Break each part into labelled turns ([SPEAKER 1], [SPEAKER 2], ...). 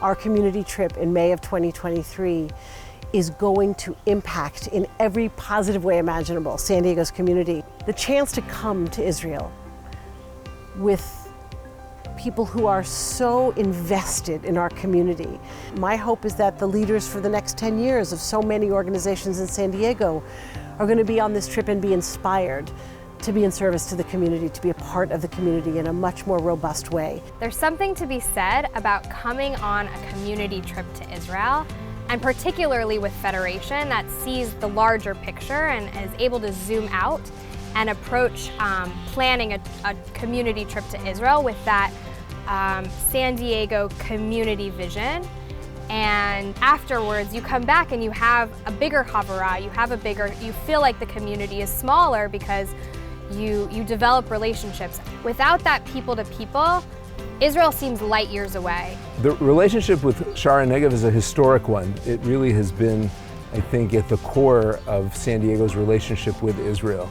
[SPEAKER 1] our community trip in May of 2023 is going to impact in every positive way imaginable San Diego's community. The chance to come to Israel with people who are so invested in our community. My hope is that the leaders for the next 10 years of so many organizations in San Diego are going to be on this trip and be inspired to be in service to the community, to be a part of the community in a much more robust way.
[SPEAKER 2] There's something to be said about coming on a community trip to Israel, and particularly with Federation that sees the larger picture and is able to zoom out and approach planning a community trip to Israel with that San Diego community vision. And afterwards, you come back and you have a bigger havara, you feel like the community is smaller because you develop relationships. Without that people to people, Israel seems light years away.
[SPEAKER 3] The relationship with Sha'ar HaNegev is a historic one. It really has been, I think, at the core of San Diego's relationship with Israel,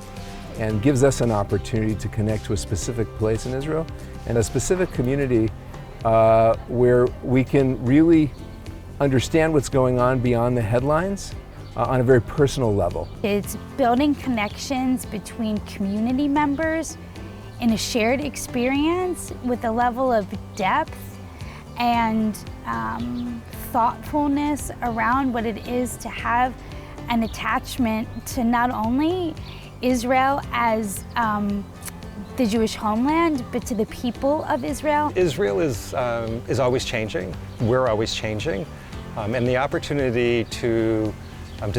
[SPEAKER 3] and gives us an opportunity to connect to a specific place in Israel and a specific community where we can really understand what's going on beyond the headlines on a very personal level.
[SPEAKER 4] It's building connections between community members in a shared experience with a level of depth and thoughtfulness around what it is to have an attachment to not only Israel as the Jewish homeland, but to the people of Israel.
[SPEAKER 5] Israel is always changing. We're always changing. And the opportunity to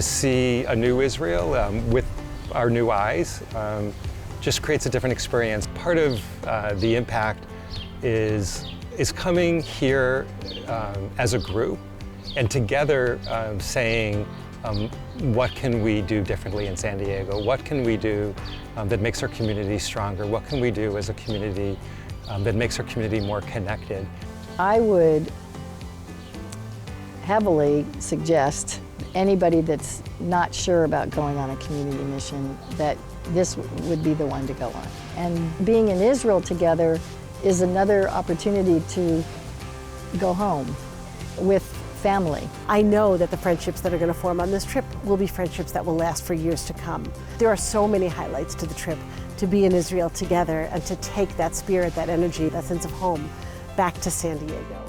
[SPEAKER 5] see a new Israel with our new eyes just creates a different experience. Part of the impact is coming here as a group and together saying, what can we do differently in San Diego? What can we do that makes our community stronger? What can we do as a community that makes our community more connected?
[SPEAKER 6] I would heavily suggest anybody that's not sure about going on a community mission that this would be the one to go on. And being in Israel together is another opportunity to go home with family.
[SPEAKER 1] I know that the friendships that are going to form on this trip will be friendships that will last for years to come. There are so many highlights to the trip, to be in Israel together and to take that spirit, that energy, that sense of home back to San Diego.